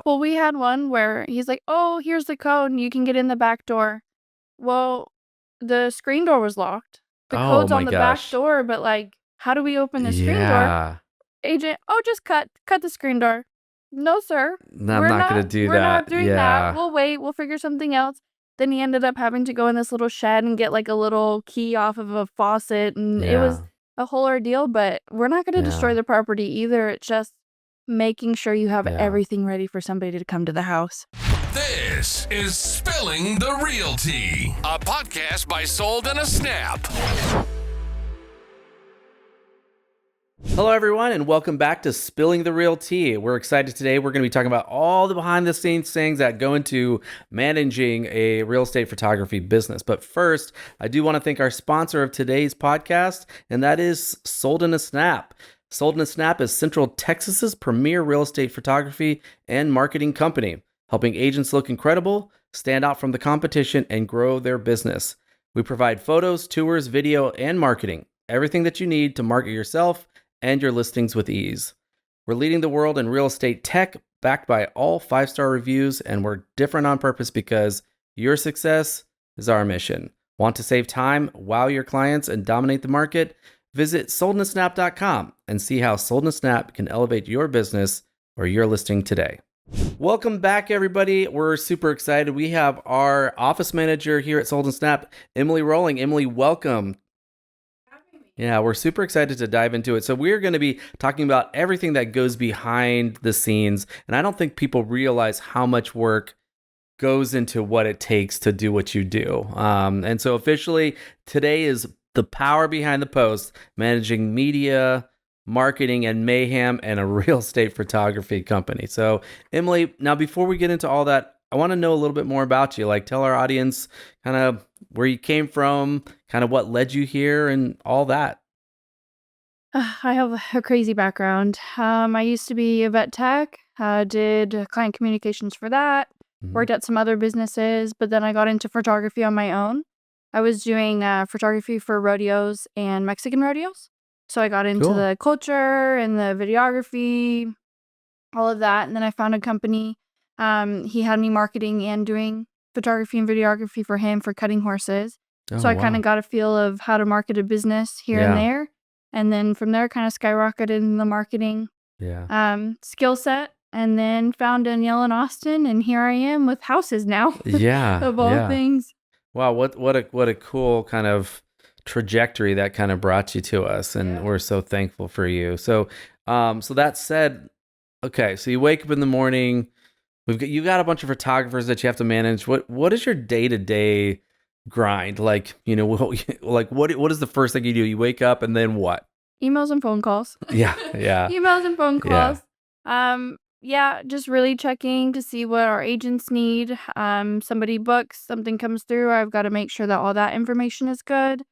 Well, we had one where he's like, "Oh, here's the code and you can get in the back door." Well, the screen door was locked. The Oh code's my on the back gosh. door, but like, how do we open the screen door? Yeah. Agent, "Oh, just cut the screen door." No, sir. No, I'm not gonna do We're not that. doing that. Yeah. We'll wait. We'll figure something else. Then he ended up having to go in this little shed and get like a little key off of a faucet, and it was Yeah. a whole ordeal, but we're not going to destroy Yeah. the property either. It's just making sure you have Yeah. everything ready for somebody to come to the house. This is Spilling the Real Tea, a podcast by Sold in a Snap. Hello, everyone, and welcome back to Spilling the Real Tea. We're excited today. We're going to be talking about all the behind-the-scenes things that go into managing a real estate photography business. But first, I do want to thank our sponsor of today's podcast, and that is Sold in a Snap. Sold in a Snap is Central Texas's premier real estate photography and marketing company, helping agents look incredible, stand out from the competition, and grow their business. We provide photos, tours, video, and marketing, everything that you need to market yourself and your listings with ease. We're leading the world in real estate tech, backed by all 5-star reviews, and we're different on purpose because your success is our mission. Want to save time, wow your clients, and dominate the market? Visit soldinasnap.com and see how Sold in a Snap can elevate your business or your listing today. Welcome back, everybody. We're super excited. We have our office manager here at Sold in a Snap, Emily Rolling. Emily, welcome. Yeah, we're super excited to dive into it. So we're going to be talking about everything that goes behind the scenes. And I don't think people realize how much work goes into what it takes to do what you do. And so officially, today is the power behind the post, managing media, marketing, and Mayhem, and a real estate photography company. So Emily, now before we get into all that, I want to know a little bit more about you. Like, tell our audience kind of where you came from, kind of what led you here, and all that. I have a crazy background. I used to be a vet tech, did client communications for that, Mhm. worked at some other businesses, but then I got into photography on my own. I was doing photography for rodeos and Mexican rodeos. So I got into Cool. the culture and the videography, all of that. And then I found a company. He had me marketing and doing photography and videography for him for cutting horses. Oh, So I kind of wow. got a feel of how to market a business here and Yeah. there. And then from there, kind of skyrocketed in the marketing Yeah. skill set. And then found Danielle in Austin. And here I am with houses now, Yeah. of all Yeah. things. Wow. What a cool kind of trajectory that kind of brought you to us. And Yeah. we're so thankful for you. So that said, okay, so you wake up in the morning, you got a bunch of photographers that you have to manage. What is your day-to-day grind? Like, what is the first thing you do? You wake up and then what? Emails and phone calls. Yeah. Yeah. Emails and phone Yeah. calls. Yeah, just really checking to see what our agents need. Somebody books, something comes through, I've got to make sure that all that information is good.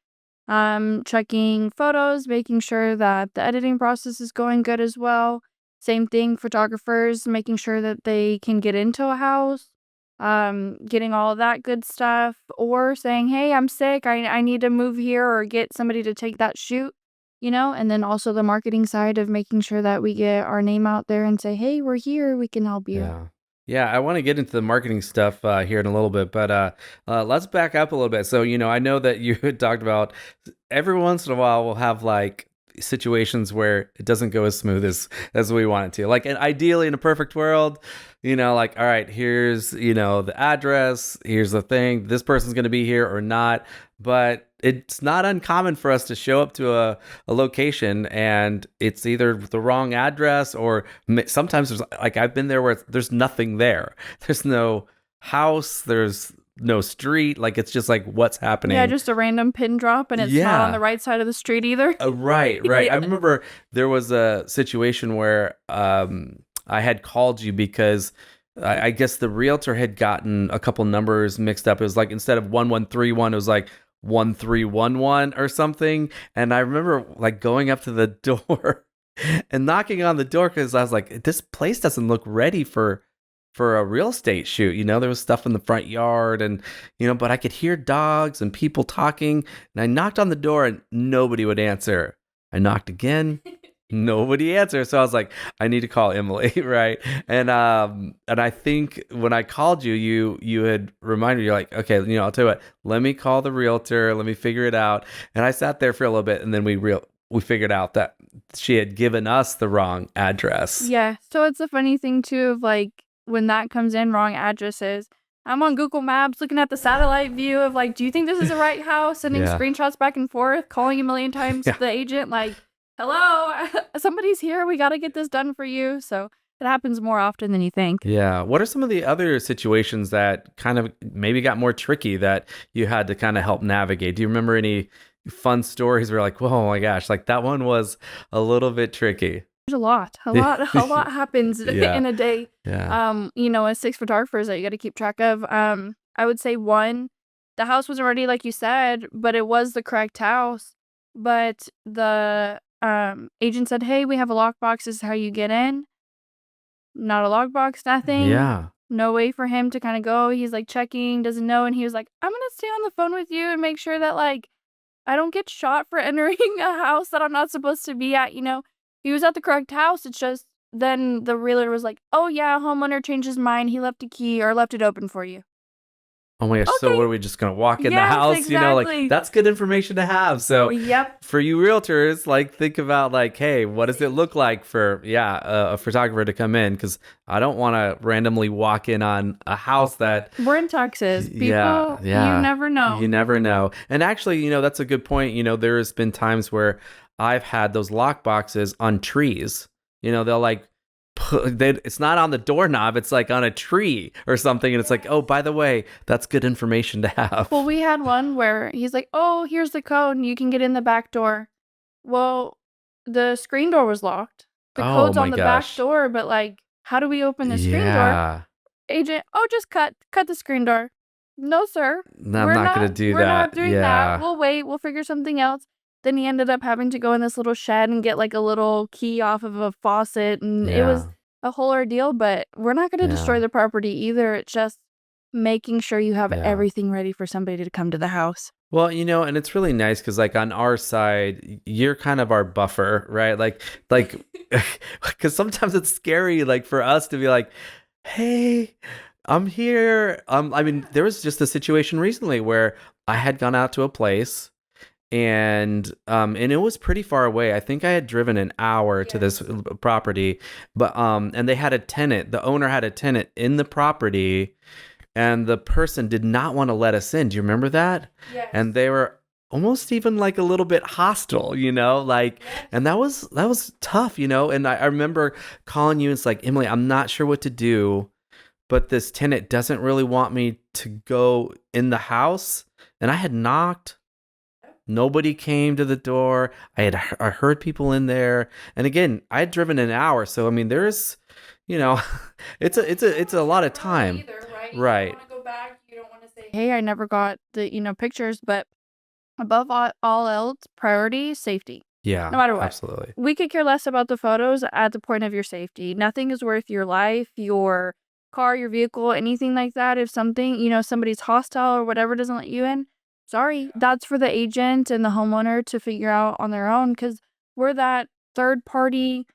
Checking photos, making sure that the editing process is going good as well. Same thing, photographers, making sure that they can get into a house. Getting all of that good stuff, or saying, "Hey, I'm sick. I need to move here," or get somebody to take that shoot. And then also the marketing side of making sure that we get our name out there and say, "Hey, we're here. We can help you." Yeah. Yeah, I want to get into the marketing stuff here in a little bit, but let's back up a little bit. So, I know that you had talked about every once in a while we'll have like situations where it doesn't go as smooth as we want it to. Like, and ideally in a perfect world, like, all right, here's, the address, here's the thing, this person's going to be here or not. But it's not uncommon for us to show up to a location and it's either the wrong address, or sometimes there's, like, I've been there where there's nothing there. There's no house, there's no street. Like, it's just like, what's Yeah, happening? just a random pin drop, and it's not on the Yeah. right side of the street either. Right. Yeah. I remember there was a situation where I had called you because I guess the realtor had gotten a couple numbers mixed up. It was like, instead of 1131, it was like 1311 or something. And I remember like going up to the door and knocking on the door because I was like, this place doesn't look ready for a real estate shoot. There was stuff in the front yard, and but I could hear dogs and people talking, and I knocked on the door and nobody would answer. I knocked again, Nobody answered. So I was like, I need to call Emily, right? And I think when I called you, you had reminded me, you're like, okay, I'll tell you what, let me call the realtor, let me figure it out. And I sat there for a little bit, and then we figured out that she had given us the wrong address. Yeah. So it's a funny thing too of like when that comes in, wrong addresses. I'm on Google Maps looking at the satellite view of like, do you think this is the right house? Sending Yeah. screenshots back and forth, calling a million times Yeah. the agent, like, hello, somebody's here. We got to get this done for you. So it happens more often than you think. Yeah. What are some of the other situations that kind of maybe got more tricky that you had to kind of help navigate? Do you remember any fun stories where like, oh my gosh, like that one was a little bit tricky? There's a lot happens Yeah. in a day. Yeah. As 6 photographers that you got to keep track of. I would say one, the house wasn't ready like you said, but it was the correct house. But the agent said, "Hey, we have a lockbox. This is how you get in." Not a lockbox, nothing. Yeah. No way for him to kind of go. He's like checking, doesn't know, and he was like, "I'm gonna stay on the phone with you and make sure that like I don't get shot for entering a house that I'm not supposed to be at." He was at the correct house. It's just then the realtor was like, "Oh yeah, homeowner changed his mind. He left a key or left it open for you." Oh my gosh. So Okay. what are we just going to walk in the Yes, house? exactly. That's good information to have. So Yep. for you realtors, like think about like, hey, what does it look like for, a photographer to come in? Cause I don't want to randomly walk in on a house that, We're in Texas. People, yeah. you never know. You never know. And actually, that's a good point. There's been times where I've had those lock boxes on trees. They'll like it's not on the doorknob, it's like on a tree or something, and it's like, oh, by the way, that's good information to have. Well, we had one where he's like, "Oh, here's the code and you can get in the back door." Well, the screen door was locked. The Oh code's my on the back gosh. door, but like, how do we open the screen door? Yeah. Agent, "Oh, just cut the screen door." No, sir. No, I'm not gonna do We're that. not doing Yeah. that. We'll wait. We'll figure something else. Then he ended up having to go in this little shed and get like a little key off of a faucet, and it was Yeah. a whole ordeal. But we're not going to destroy Yeah. the property either. It's just making sure you have Yeah. everything ready for somebody to come to the house. Well, and it's really nice because, like, on our side, you're kind of our buffer, right? Like, because sometimes it's scary, like, for us to be like, "Hey, I'm here." I mean, there was just a situation recently where I had gone out to a place, and it was pretty far away. I think I had driven an hour to this property, but and they had a tenant. The owner had a tenant in the property. And the person did not want to let us in. Do you remember that? Yes. And they were almost even like a little bit hostile, like, and that was tough, And I remember calling you and it's like, Emily, I'm not sure what to do, but this tenant doesn't really want me to go in the house. And I had knocked. Nobody came to the door. I heard people in there. And again, I had driven an hour. So, I mean, there's, it's a lot of time. Right. You don't want to go back. You don't want to say, "Hey, I never got the pictures." But above all else, priority safety. Yeah. No matter what. Absolutely. We could care less about the photos at the point of your safety. Nothing is worth your life, your car, your vehicle, anything like that. If something, somebody's hostile or whatever doesn't let you in, sorry, that's for the agent and the homeowner to figure out on their own because we're that third party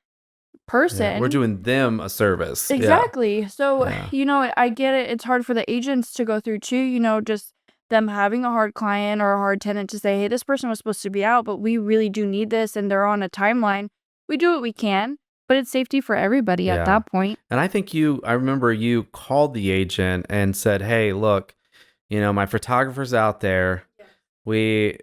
person. Yeah, we're doing them a service. Yeah. Exactly. So, Yeah. I get it. It's hard for the agents to go through too, just them having a hard client or a hard tenant to say, "Hey, this person was supposed to be out, but we really do need this and they're on a timeline." We do what we can, but it's safety for everybody Yeah. at that point. And I remember you called the agent and said, "Hey, look, my photographer's out there. We,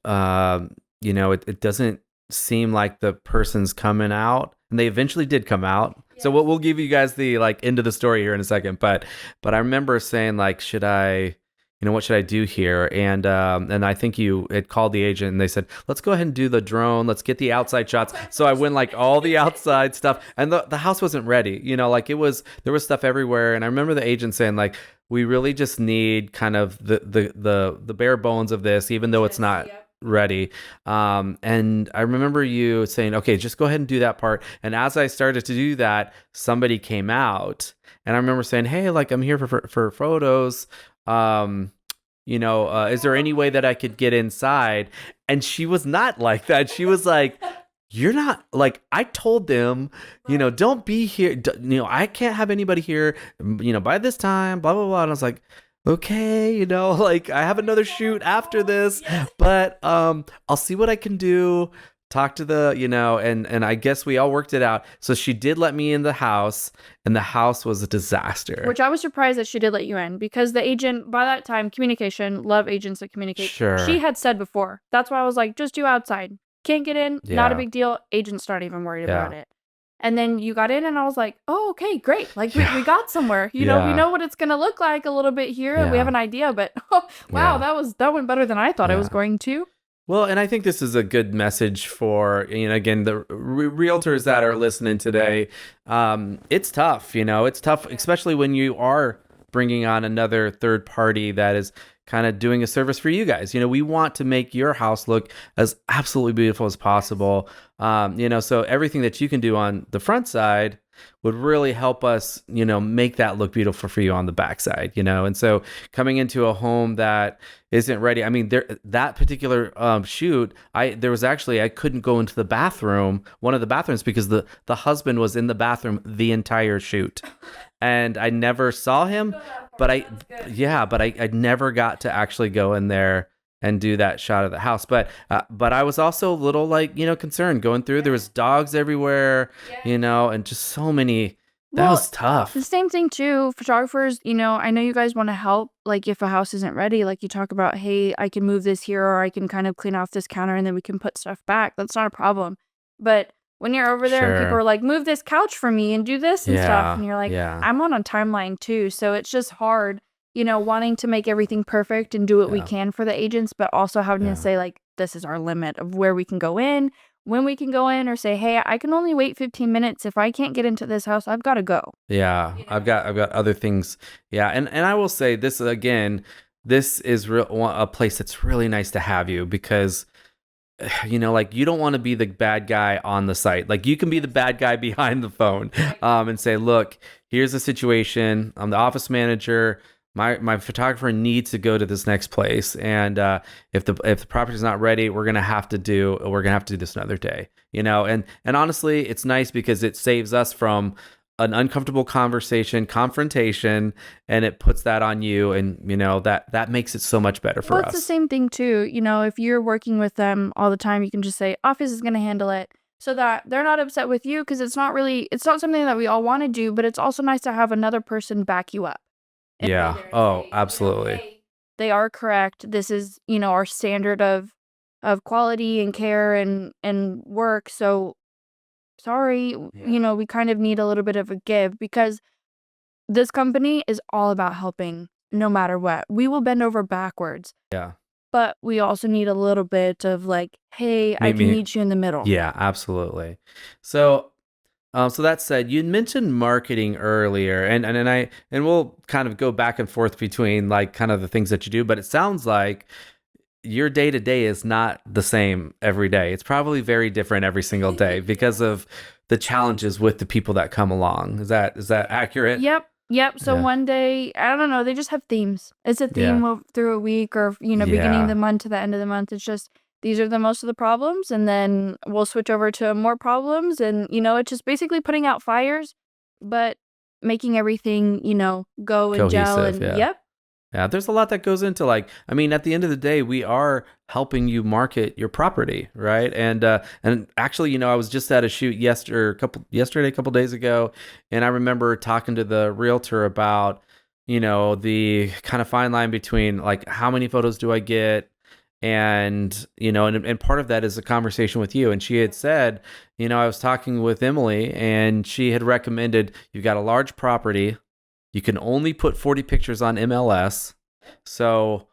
it doesn't seem like the person's coming out." And they eventually did come out. Yes. So we'll give you guys the like end of the story here in a second. But I remember saying like, what should I do here? And I think you had called the agent and they said, let's go ahead and do the drone. Let's get the outside shots. So I went like all the outside stuff, and the house wasn't ready. Like there was stuff everywhere. And I remember the agent saying like, we really just need kind of the bare bones of this, even though it's not ready. And I remember you saying, okay, just go ahead and do that part. And as I started to do that, somebody came out, and I remember saying, hey, like I'm here for photos. Is there any way that I could get inside? And she was not like that. She was like, you're not like, I told them, don't be here. I can't have anybody here, by this time, blah, blah, blah. And I was like, okay, like I have another shoot after this, but I'll see what I can do. Talk to the, and I guess we all worked it out. So she did let me in the house, and the house was a disaster. Which I was surprised that she did let you in, because the agent, by that time, communication, love agents that communicate. Sure. She had said before. That's why I was like, just do outside. Can't get in, not a Yeah. big deal. Agent's not even worried Yeah. about it. And then you got in, and I was like, oh, okay, great. Like, Yeah. we got somewhere. You know, we Yeah. know what it's going to look like a little bit here. Yeah. We have an idea, but wow, Yeah. that went better than I thought it was Yeah. going to. Well, and I think this is a good message for, again, the realtors that are listening today. It's tough, it's tough, especially when you are bringing on another third party that is kind of doing a service for you guys. We want to make your house look as absolutely beautiful as possible. So everything that you can do on the front side would really help us, make that look beautiful for you on the backside, and so coming into a home that isn't ready. I mean, that particular shoot, I couldn't go into the bathroom, one of the bathrooms, because the husband was in the bathroom the entire shoot, and I never saw him, but I never got to actually go in there and do that shot of the house. But I was also a little concerned going through. There was dogs everywhere, and just so many. That was tough. The same thing too, photographers, I know you guys want to help, like if a house isn't ready, like you talk about, hey, I can move this here, or I can kind of clean off this counter and then we can put stuff back. That's not a problem. But when you're over there and people Sure. are like, move this couch for me and do this and stuff, and you're like, Yeah. I'm on a timeline too. So it's just hard, wanting to make everything perfect and do what we Yeah. can for the agents, but also having Yeah. to say, like, this is our limit of where we can go in, when we can go in, or say, hey, I can only wait 15 minutes. If I can't get into this house, I've got to go. Yeah, I've got other things. Yeah, and I will say this again. This is a place that's really nice to have you, because like, you don't want to be the bad guy on the site. Like, you can be the bad guy behind the phone, and say, look, here's the situation. I'm the office manager. My photographer needs to go to this next place, and if the property's not ready, we're gonna have to do this another day. And honestly, it's nice because it saves us from an uncomfortable confrontation, and it puts that on you, and that makes it so much better for Well, us. it's the same thing too. If you're working with them all the time, you can just say, office is going to handle it, so that they're not upset with you, because it's not something that we all want to do, but it's also nice to have another person back you up. And Yeah. be there and Oh, say, absolutely. "Hey, they are correct. This is, our standard of quality and care and work. So sorry, Yeah. we kind of need a little bit of a give, because this company is all about helping no matter what. We will bend over backwards, Yeah. but we also need a little bit of like, hey, I Meet can me. meet you in the middle. Yeah, absolutely. So, so that said, you mentioned marketing earlier, and we'll kind of go back and forth between like kind of the things that you do, but it sounds like your day to day is not the same every day. It's probably very different every single day because of the challenges with the people that come along. Is that accurate? Yep. So Yeah. one day, I don't know, they just have themes. It's a theme through a week, or, beginning Yeah. of the month to the end of the month. It's just, these are the most of the problems. And then we'll switch over to more problems. And, it's just basically putting out fires, but making everything, go and gel. Cohesive, And yeah. yep. Yeah, there's a lot that goes into, like, I mean, at the end of the day, we are helping you market your property, right? And actually, I was just at a shoot yesterday, a couple days ago, and I remember talking to the realtor about, the kind of fine line between like, how many photos do I get? And and part of that is a conversation with you. And she had said, I was talking with Emily, and she had recommended, you've got a large property, you can only put 40 pictures on MLS. So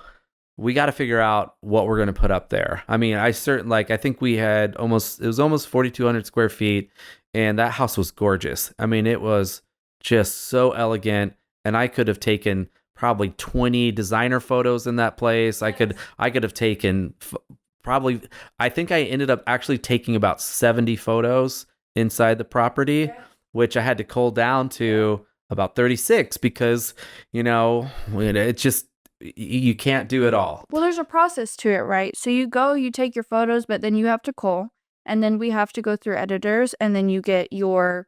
we got to figure out what we're going to put up there. I mean, I think it was almost 4,200 square feet, and that house was gorgeous. I mean, it was just so elegant, and I could have taken probably 20 designer photos in that place. I could have taken probably, I think I ended up actually taking about 70 photos inside the property, which I had to cull down to about 36, because it's just, you can't do it all. Well, there's a process to it, right? So you go, you take your photos, but then you have to cull. and then we have to go through editors, and then you get your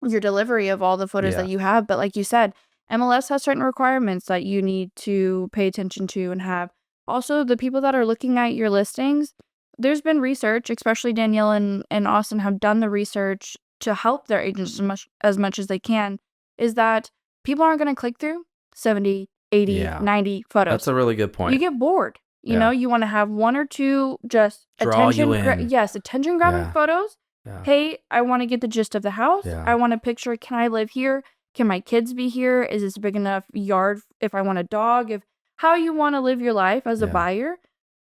delivery of all the photos Yeah. that you have. But like you said, MLS has certain requirements that you need to pay attention to and have. Also, the people that are looking at your listings, there's been research, especially Danielle and Austin have done the research to help their agents as much as they can, is that people aren't going to click through 70, 80, Yeah. 90 photos. That's a really good point. You get bored. You know, you want to have one or two just Draw you in. attention grabbing Yeah. photos. Yeah. Hey, I want to get the gist of the house. Yeah. I want a picture. Can I live here? Can my kids be here? Is this a big enough yard if I want a dog? If how you want to live your life as a Yeah. buyer,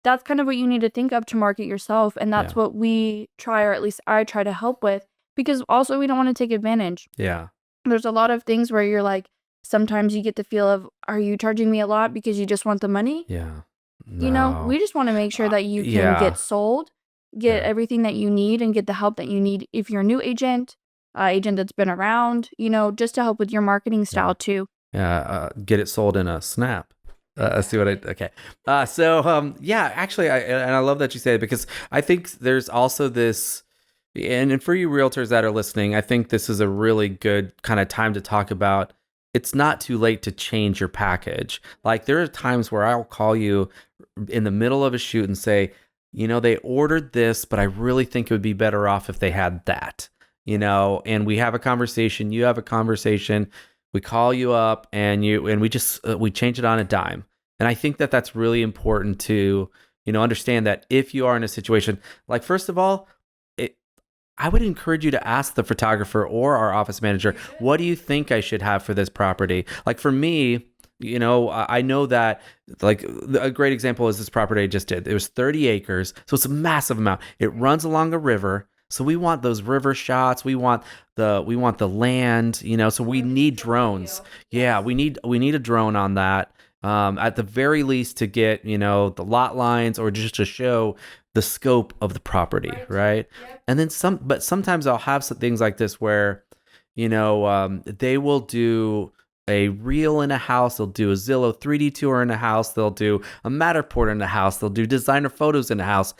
that's kind of what you need to think of to market yourself. And that's Yeah. what we try, or at least I try to help with, because also we don't want to take advantage. Yeah. There's a lot of things where you're like, sometimes you get the feel of, are you charging me a lot because you just want the money? Yeah. You know, No. we just want to make sure that you can yeah. get sold, get Yeah. everything that you need, and get the help that you need. If you're a new agent that's been around, you know, just to help with your marketing style too. Yeah. Get it sold in a snap. See what okay. Yeah, actually, I love that you say it, because I think there's also this, and for you realtors that are listening, I think this is a really good kind of time to talk about. It's not too late to change your package. Like, there are times where I'll call you in the middle of a shoot and say, you know, they ordered this, but I really think it would be better off if they had that, you know, and we have a conversation, you have a conversation, we call you up, and we just, we change it on a dime. And I think that that's really important to, you know, understand that if you are in a situation, like, first of all, I would encourage you to ask the photographer or our office manager, what do you think I should have for this property? Like, for me, you know, I know that, like, a great example is this property I just did. It was 30 acres, so it's a massive amount. It runs along a river, so we want those river shots. We want the land, you know. So we need drones. Yeah, we need a drone on that. At the very least, to get, you know, the lot lines, or just to show the scope of the property, right? And then but sometimes I'll have some things like this where, you know, they will do a reel in a house, they'll do a Zillow 3D tour in a house, they'll do a Matterport in a house, they'll do designer photos in a house,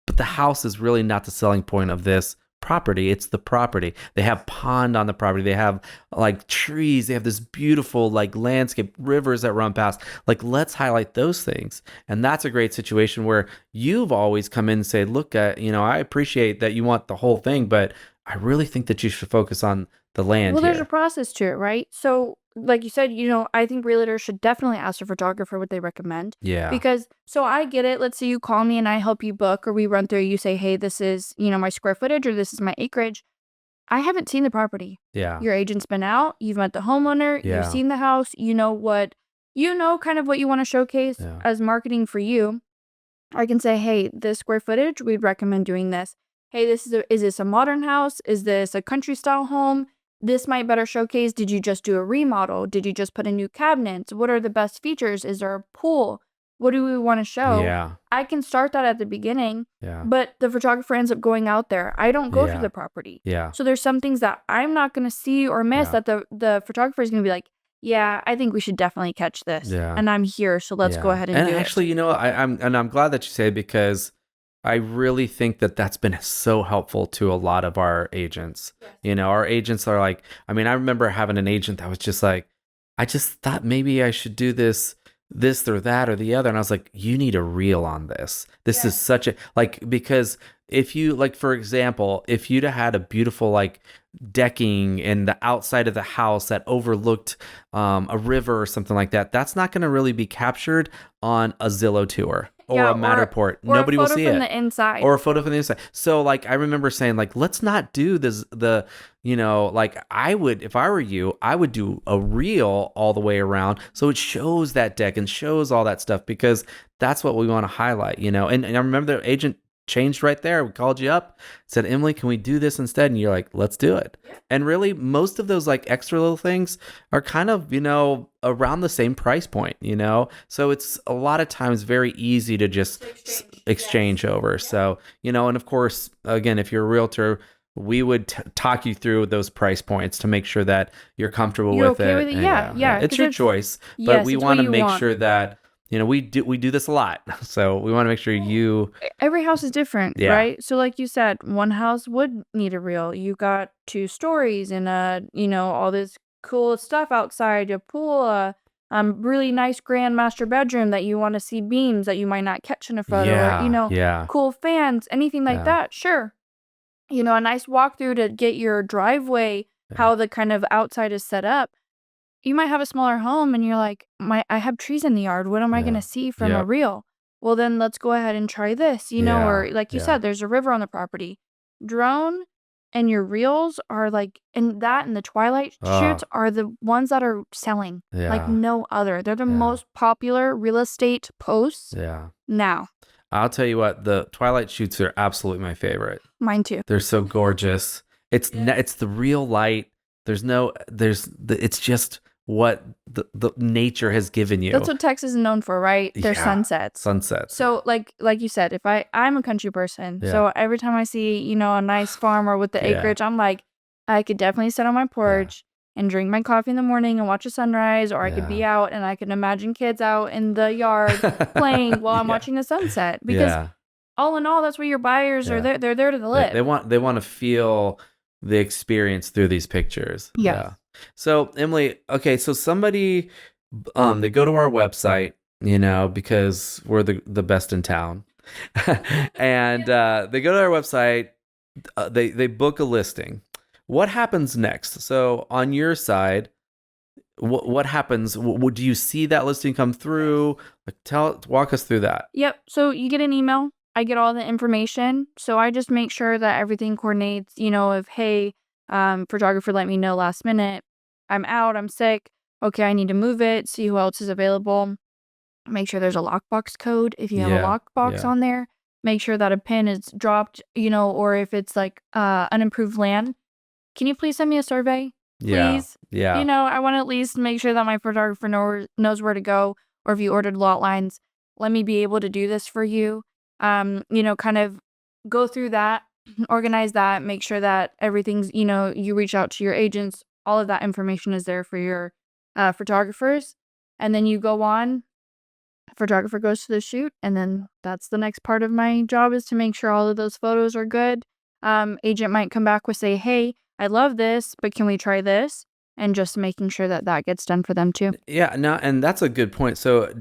but the house is really not the selling point of this property. It's the property. They have pond on the property. They have like trees. They have this beautiful like landscape, rivers that run past. Like, let's highlight those things. And that's a great situation where you've always come in and say, look, you know, I appreciate that you want the whole thing, but I really think that you should focus on the land Well, here. there's a process to it, right? So, like you said, you know, I think realtors should definitely ask a photographer what they recommend. Yeah. Because, so I get it. Let's say you call me and I help you book, or we run through, you say, hey, this is, you know, my square footage, or this is my acreage. I haven't seen the property. Yeah. Your agent's been out, you've met the homeowner, Yeah. you've seen the house, you know kind of what you want to showcase as marketing for you. I can say, hey, this square footage, we'd recommend doing this. Hey, is this a modern house? Is this a country style home? This might better showcase, did you just do a remodel? Did you just put in new cabinets? What are the best features? Is there a pool? What do we want to show? Yeah. I can start that at the beginning, Yeah. but the photographer ends up going out there. I don't go to Yeah. the property. Yeah. So there's some things that I'm not going to see or miss Yeah. that the photographer is going to be like, yeah, I think we should definitely catch this. Yeah. And I'm here, so let's go ahead and do actually, it. you know, I'm glad that you say it, because I really think that that's been so helpful to a lot of our agents. Yes. You know, our agents are like, I mean, I remember having an agent that was just like, I just thought maybe I should do this or that or the other. And I was like, you need a reel on this. This is such a, like, because if you, like, for example, if you'd have had a beautiful, like, decking in the outside of the house that overlooked a river or something like that, that's not going to really be captured on a Zillow tour or a Matterport. Nobody will see it. Or a photo from the inside. Or a photo from the inside. So, like, I remember saying, like, let's not do this, you know, like, I would, if I were you, I would do a reel all the way around so it shows that deck and shows all that stuff, because that's what we want to highlight, you know. And I remember the agent changed right there. We called you up, said, Emily, can we do this instead? And you're like, let's do it. And really, most of those, like, extra little things are kind of, you know, around the same price point, you know? So it's a lot of times very easy to just exchange over. So, you know, and of course, again, if you're a realtor, we would talk you through those price points to make sure that you're comfortable You're with okay it. with it? And Yeah. It's 'Cause your choice, but yes, we it's want what to you make want. sure that, we do this a lot. So we want to make sure you. Every house is different, Yeah. right? So like you said, one house would need a reel. You got 2 stories and all this cool stuff outside, a pool, really nice grand master bedroom that you want to see beams that you might not catch in a photo, or Yeah. cool fans, anything like Yeah. that. Sure. A nice walkthrough to get your driveway, Yeah. how the kind of outside is set up. You might have a smaller home and you're like, I have trees in the yard. What am I going to see from a Yep. reel? Well, then let's go ahead and try this, Yeah. or like you said, there's a river on the property. Drone and your reels are like, and the twilight shoots are the ones that are selling like Yeah. no other. They're the Yeah. most popular real estate posts Yeah. now. I'll tell you what, the twilight shoots are absolutely my favorite. Mine too. They're so gorgeous. It's the real light. It's just what the nature has given you. That's what Texas is known for, right? Their Yeah. sunsets. Sunsets. So like you said, if I'm a country person, so every time I see, a nice farmer with the acreage, I'm like, I could definitely sit on my porch and drink my coffee in the morning and watch a sunrise, or I could be out and I can imagine kids out in the yard playing while I'm watching the sunset. Because all in all, that's where your buyers are there. They're there to live. They want to feel the experience through these pictures. Yes. Yeah. So Emily, okay, so somebody they go to our website, because we're the best in town. And they go to our website, they book a listing. What happens next? So on your side, what happens? Do you see that listing come through? Like, walk us through that. Yep. So you get an email. I get all the information. So I just make sure that everything coordinates, if, hey, photographer let me know last minute, I'm out, I'm sick. Okay, I need to move it, see who else is available. Make sure there's a lockbox code if you have a lockbox on there. Make sure that a pin is dropped, or if it's like unimproved land. Can you please send me a survey? Please? Yeah. I want to at least make sure that my photographer knows where to go, or if you ordered lot lines, let me be able to do this for you. Kind of go through that, organize that, make sure that everything's, you reach out to your agents. All of that information is there for your photographers. And then you go on, photographer goes to the shoot, and then that's the next part of my job, is to make sure all of those photos are good. Agent might come back with, say, hey, I love this, but can we try this? And just making sure that gets done for them too. Yeah, no, and that's a good point. So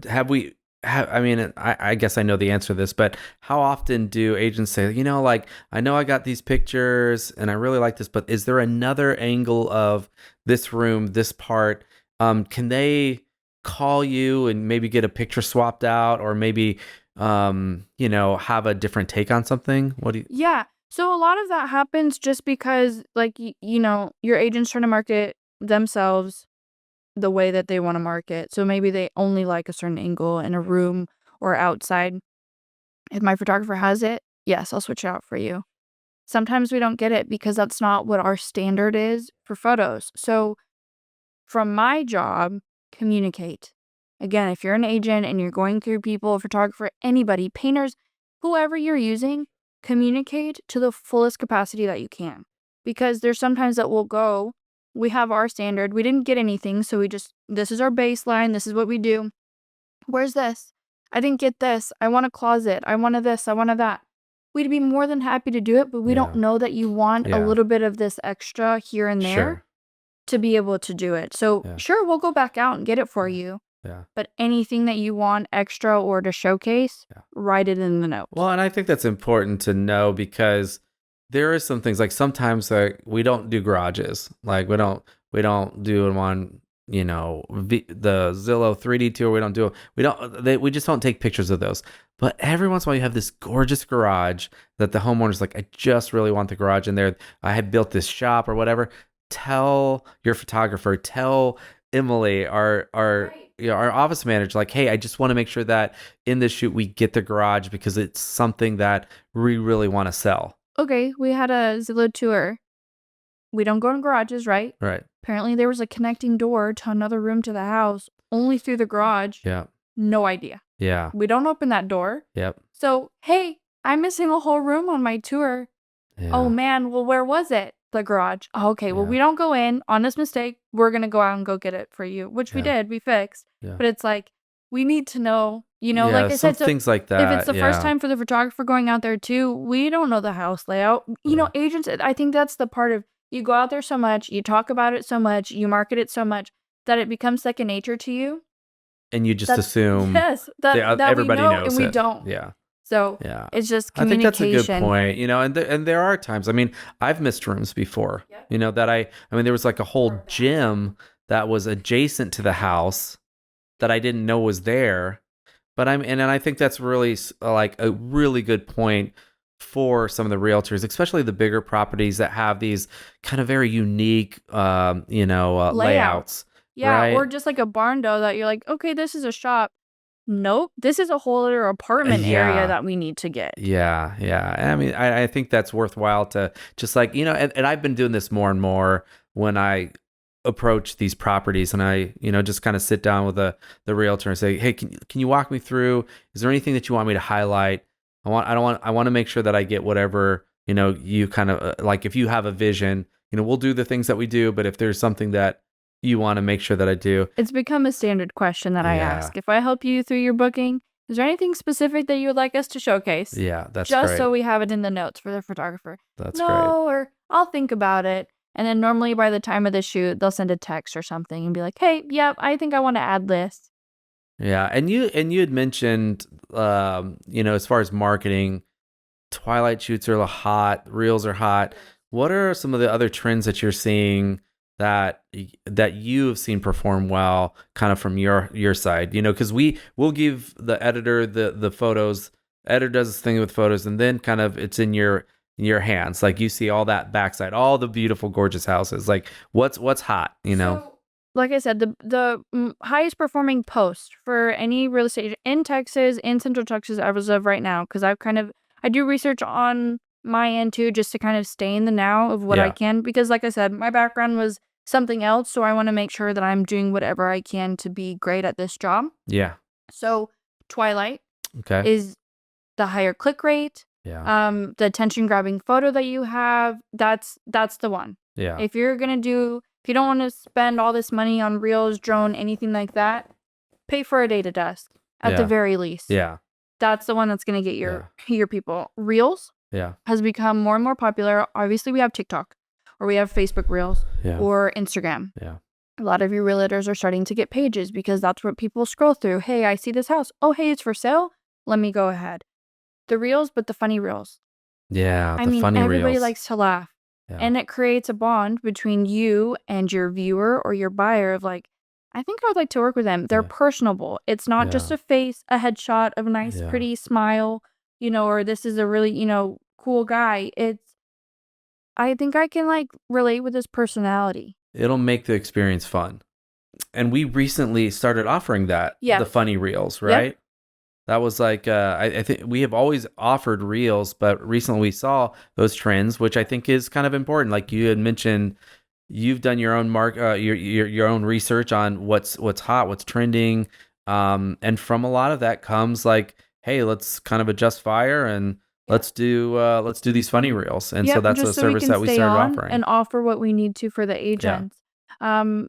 I guess I know the answer to this, but how often do agents say, like, I know I got these pictures and I really like this, but is there another angle of this room, this part? Can they call you and maybe get a picture swapped out, or maybe, have a different take on something? What do you? Yeah. So a lot of that happens just because, like, your agent's trying to market themselves the way that they want to market. So maybe they only like a certain angle in a room or outside. If my photographer has it, yes, I'll switch it out for you. Sometimes we don't get it because that's not what our standard is for photos. So from my job, communicate. Again, if you're an agent and you're going through people, a photographer, anybody, painters, whoever you're using, communicate to the fullest capacity that you can. Because there's sometimes that we'll go, we have our standard, we didn't get anything, so this is our baseline, this is what we do. Where's this? I didn't get this. I want a closet. I wanted this. I wanted that. We'd be more than happy to do it, but we don't know that you want a little bit of this extra here and there to be able to do it. So sure, we'll go back out and get it for you. Yeah. But anything that you want extra or to showcase, write it in the notes. Well, and I think that's important to know, because there is some things, like sometimes we don't do garages. Like we don't do them on, the Zillow 3D tour. We just don't take pictures of those. But every once in a while you have this gorgeous garage that the homeowner's like, I just really want the garage in there. I had built this shop or whatever. Tell your photographer, tell Emily, our office manager, like, hey, I just want to make sure that in this shoot we get the garage because it's something that we really want to sell. Okay, we had a Zillow tour. We don't go in garages, right? Right. Apparently there was a connecting door to another room to the house, only through the garage. Yeah. No idea. Yeah. We don't open that door. Yep. So, hey, I'm missing a whole room on my tour. Yeah. Oh man, well, where was it? The garage. Oh, okay, well, we don't go in. Honest mistake. We're going to go out and go get it for you, which we did. We fixed. Yeah. But it's like, we need to know, Yeah, like I some said, so things like if it's that. the first Yeah. time for the photographer going out there too, we don't know the house layout. Yeah. Agents, I think that's the part of you go out there so much, you talk about it so much, you market it so much that it becomes second nature to you. And you just That assume yes, that we everybody know and knows we it. don't. Yeah. So Yeah. it's just I think that's a good communication. point, and there are times. I mean, I've missed rooms before, Yep. that I mean, there was like a whole gym that was adjacent to the house that I didn't know was there. But and I think that's really like a really good point for some of the realtors, especially the bigger properties that have these kind of very unique, Layout. layouts, Yeah, or right? just like a barn dough that you're like, okay, this is a shop. Nope, this is a whole other apartment area Yeah. that we need to get. Yeah, yeah. I mean, I think that's worthwhile to just like, and I've been doing this more and more when I approach these properties and I, just kind of sit down with the realtor and say, hey, can you walk me through? Is there anything that you want me to highlight? I want to make sure that I get whatever, you kind of like if you have a vision, we'll do the things that we do, but if there's something that you want to make sure that I do. It's become a standard question that I Yeah. ask. If I help you through your booking, is there anything specific that you would like us to showcase? Yeah, that's Just great. so we have it in the notes for the photographer. That's great. No, or I'll think about it. And then normally by the time of the shoot, they'll send a text or something and be like, hey, yep, I think I want to add this. Yeah, and you had mentioned, as far as marketing, Twilight shoots are hot, reels are hot. What are some of the other trends that you're seeing that you have seen perform well, kind of from your side? Because we'll give the editor the photos. Editor does this thing with photos, and then kind of it's in your hands. Like you see all that backside, all the beautiful, gorgeous houses. Like what's hot? So, like I said, the highest performing post for any real estate in Texas, in Central Texas, as of right now, because I do research on my end too, just to kind of stay in the now of what I Yeah, can. Because, like I said, my background was something else, so I want to make sure that I'm doing whatever I can to be great at this job. yeah. So, Twilight Okay. is the higher click rate, Yeah, the attention grabbing photo that you have, that's the one. yeah, If you don't want to spend all this money on reels, drone, anything like that, pay for a data desk at the yeah, very least. yeah, That's the one that's going to get yeah, your people. Reels yeah, has become more and more popular. Obviously, we have TikTok or we have Facebook Reels yeah, or Instagram. yeah, A lot of your realtors are starting to get pages because that's what people scroll through. Hey, I see this house. Oh, hey, it's for sale. Let me go ahead. The reels, but the funny reels. yeah. I The mean, funny everybody reels. likes to laugh. Yeah, And it creates a bond between you and your viewer or your buyer of like, I think I would like to work with them. They're yeah, personable. It's not just yeah, a face, a headshot of a nice, yeah. pretty smile, or this is a really, cool guy. I think I can like relate with his personality. It'll make the experience fun. And we recently started offering that, the Yes. funny reels, Yep. right? That was like, I think we have always offered reels, but recently we saw those trends, which I think is kind of important. Like you had mentioned, you've done your own your own research on what's hot, what's trending, and from a lot of that comes like, hey, let's kind of adjust fire and Yep. let's do these funny reels, and so Yep, that's a just so we service can that we stay started on offering. and offer what we need to for the Yeah, agents.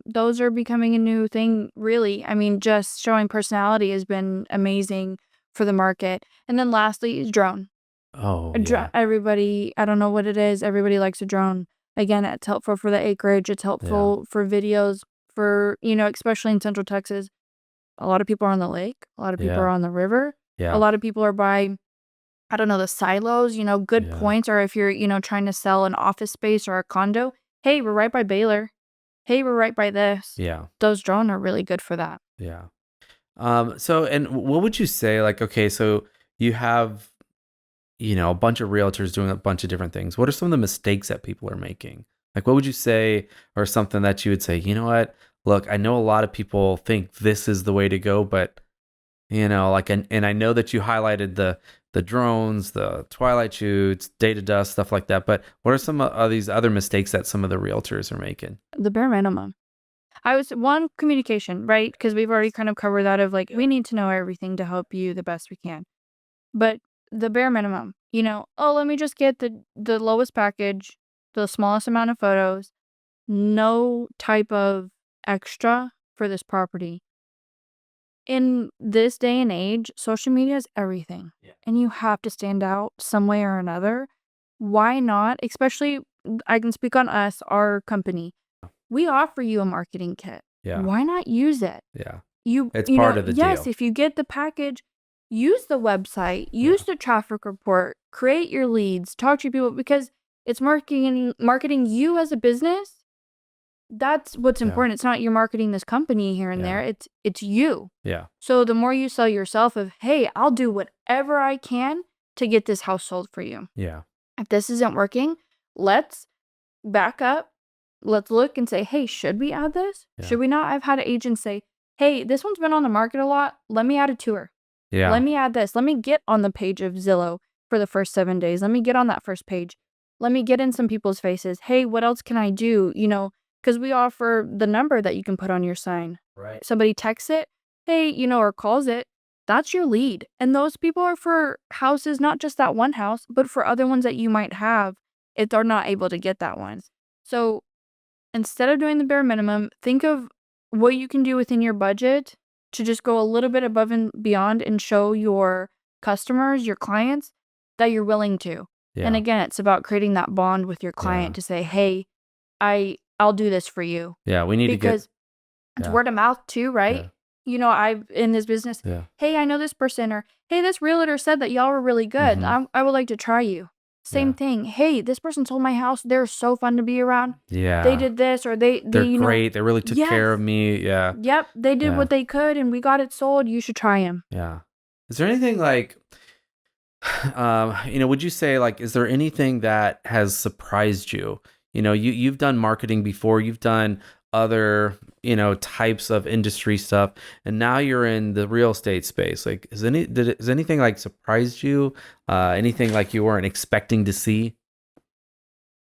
Those are becoming a new thing, really. I mean, just showing personality has been amazing for the market. And then lastly is drone. oh yeah, Everybody, I don't know what it is, everybody likes a drone. Again, it's helpful for the acreage, it's yeah, helpful for videos, for, especially in Central Texas. A lot of people are on the lake, a lot of people are yeah, on the river, a yeah, lot of people are by, I don't know, the silos, good yeah, points, or if you're, trying to sell an office space or a condo, hey, we're right by Baylor. Hey, we're right by this. yeah, Those drone are really good for that. yeah. So, and what would you say? Like, okay, so you have, a bunch of realtors doing a bunch of different things. What are some of the mistakes that people are making? Like, what would you say, or something that you would say, you know what? Look, I know a lot of people think this is the way to go, but like, and I know that you highlighted the drones, the twilight shoots, data dust, stuff like that. But what are some of these other mistakes that some of the realtors are making? The bare minimum. I was one communication, right? Because we've already kind of covered that of like, we need to know everything to help you the best we can. But the bare minimum, oh, let me just get the lowest package, the smallest amount of photos, no type of extra for this property. in this day and age, social media is everything. Yeah. And you have to stand out some way or another. Why not? Especially, I can speak on us, our company. We offer you a marketing kit. Yeah. Why not use it? Yeah. You It's you part know, of the yes, deal. if you get the package, use the website, use the traffic report, create your leads, talk to people because it's marketing you as a business. That's what's Yeah. important. It's not you're marketing this company here and Yeah. there. It's you. Yeah. So the more you sell yourself of, hey, I'll do whatever I can to get this house sold for you. Yeah. If this isn't working, let's back up. Let's look and say, hey, should we add this? Yeah. Should we not? I've had agents say, hey, this one's been on the market a lot. Let me add a tour. Yeah. Let me add this. Let me get on the page of Zillow for the first 7 days. Let me get on that first page. Let me get in some people's faces. Hey, what else can I do? Because we offer the number that you can put on your sign. Right. Somebody texts it, hey, or calls it. That's your lead. And those people are for houses, not just that one house, but for other ones that you might have if they're not able to get that one. So instead of doing the bare minimum, think of what you can do within your budget to just go a little bit above and beyond and show your customers, your clients, that you're willing to. Yeah. And again, it's about creating that bond with your client to say, hey, I'll do this for you. Yeah. We need Because to it's Yeah. word of mouth too, right? I've in this business, Yeah. hey, I know this person, or hey, this realtor said that y'all were really good. I would like to try you. Same Yeah. thing. Hey, this person sold my house. They're so fun to be around. Yeah. They did this, or they They're great. They really took care of Yes. me. Yeah. Yep, they did Yeah. what they could, and we got it sold. You should try them. Yeah. Is there anything like, would you say like, is there anything that has surprised you? You've done marketing before, you've done other, types of industry stuff, and now you're in the real estate space. Like, has anything like surprised you? Anything like you weren't expecting to see?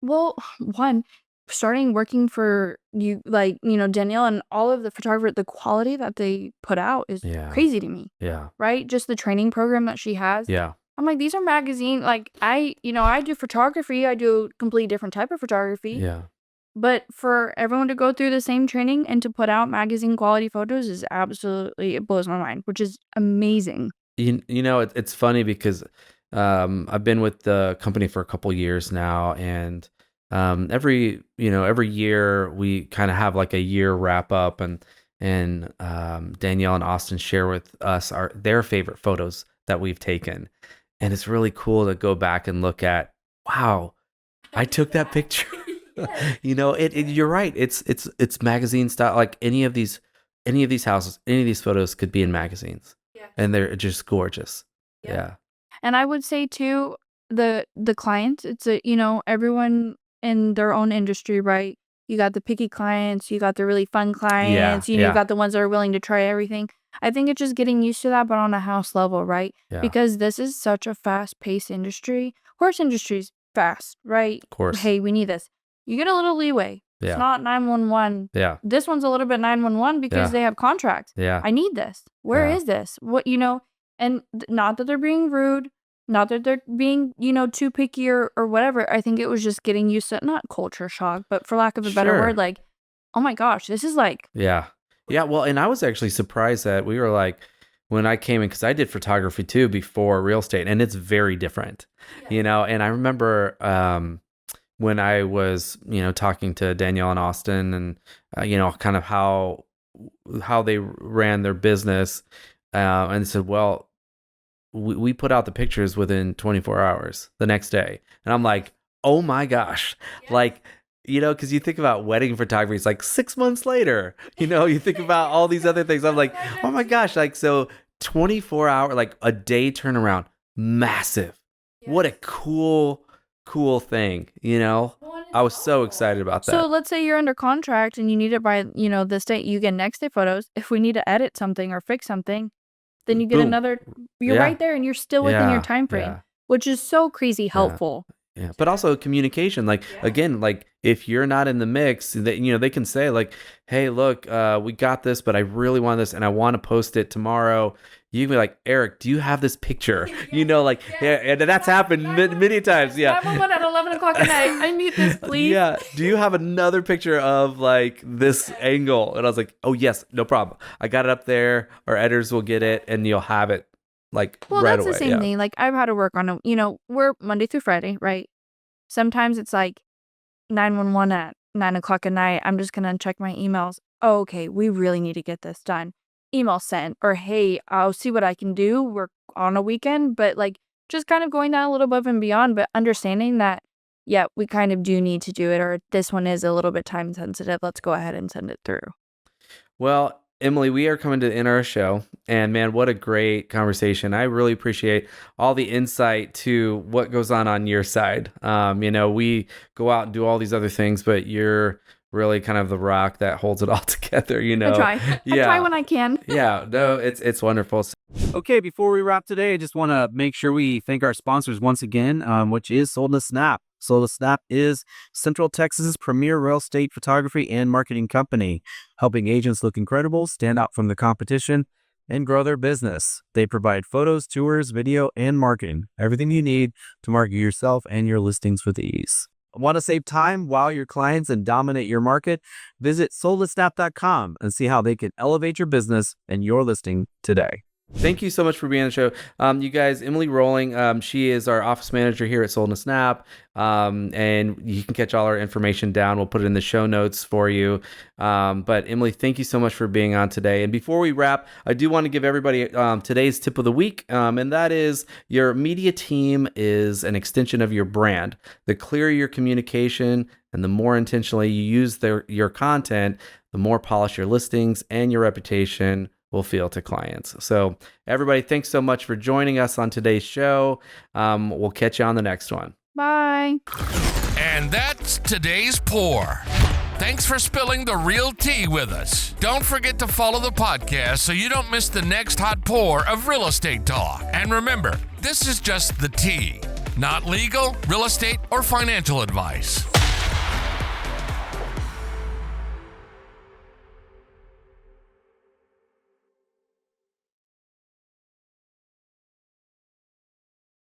Well, one, starting working for you, like, Danielle and all of the photographer, the quality that they put out is Yeah. crazy to me, Yeah. right? Just the training program that she has. Yeah. I'm like, these are magazine, like, I do photography. I do a completely different type of photography. Yeah. But for everyone to go through the same training and to put out magazine quality photos is absolutely, it blows my mind, which is amazing. It's funny because I've been with the company for a couple years now, and every year we kind of have like a year wrap up, and Danielle and Austin share with us their favorite photos that we've taken, and it's really cool to go back and look at. Wow, I took that picture. You're right. It's magazine style. Like any of these houses, any of these photos could be in magazines. Yeah. And they're just gorgeous. Yep. Yeah. And I would say too, the clients, it's everyone in their own industry, right? You got the picky clients, you got the really fun clients, you yeah. got the ones that are willing to try everything. I think it's just getting used to that, but on a house level, right? Yeah. Because this is such a fast-paced industry. Horse industry's fast, right? Of course. Hey, we need this. You get a little leeway. Yeah. It's not 911. Yeah. This one's a little bit 911 because Yeah. they have contracts. Yeah. I need this. Where Yeah. is this? What, and not that they're being rude, not that they're being, too picky or whatever. I think it was just getting used to, not culture shock, but for lack of a better Sure. word, like, oh my gosh, this is like, Yeah. Yeah. Well, and I was actually surprised that we were like, when I came in, because I did photography too before real estate, and it's very different, and I remember when I was, talking to Danielle and Austin, and, kind of how they ran their business, and said, well, we put out the pictures within 24 hours the next day. And I'm like, oh my gosh, like, because you think about wedding photography, it's like 6 months later, you think about all these other things. I'm like, oh my gosh, like, so 24 hour, like a day turnaround, massive. What a cool thing, I was so excited about that. So let's say you're under contract and you need it by, this date, you get next day photos. If we need to edit something or fix something, then you get Boom. another, you're Yeah. right there and you're still within your time frame, Yeah. which is so crazy helpful. Yeah, but also communication. Like again, like if you're not in the mix, that they can say like, "Hey, look, we got this, but I really want this, and I want to post it tomorrow." You can be like, "Eric, do you have this picture?" Like, yeah, and that's happened many times. Yeah, 911 at 11 o'clock at night. I need this, please. Yeah. Do you have another picture of like this angle? And I was like, "Oh yes, no problem. I got it up there. Our editors will get it, and you'll have it like Well, right that's away." the same Yeah. thing. Like I've had to work on we're Monday through Friday, right? Sometimes it's like 911 at 9 o'clock at night. I'm just gonna check my emails. Oh, okay, we really need to get this done. Email sent, or hey, I'll see what I can do. We're on a weekend, but like just kind of going down a little above and beyond, but understanding that, yeah, we kind of do need to do it, or this one is a little bit time sensitive. Let's go ahead and send it through. Well, Emily, we are coming to the end of our show, and man, what a great conversation! I really appreciate all the insight to what goes on your side. We go out and do all these other things, but you're really kind of the rock that holds it all together. I try. I try when I can. Yeah, no, it's wonderful. Okay, before we wrap today, I just want to make sure we thank our sponsors once again, which is Sold to Snap. Sold to Snap is Central Texas's premier real estate photography and marketing company, helping agents look incredible, stand out from the competition, and grow their business. They provide photos, tours, video, and marketing, everything you need to market yourself and your listings with ease. Want to save time, wow your clients, and dominate your market? Visit soldtosnap.com and see how they can elevate your business and your listing today. Thank you so much for being on the show. You guys, Emily Rolling, she is our office manager here at Sold and Snap. And you can catch all our information down. We'll put it in the show notes for you. But Emily, thank you so much for being on today. And before we wrap, I do want to give everybody today's tip of the week. And that is your media team is an extension of your brand. The clearer your communication and the more intentionally you use your content, the more polished your listings and your reputation will feel to clients. So everybody, thanks so much for joining us on today's show. We'll catch you on the next one. Bye. And that's today's pour. Thanks for spilling the real tea with us. Don't forget to follow the podcast so you don't miss the next hot pour of real estate talk. And remember, this is just the tea, not legal, real estate, or financial advice.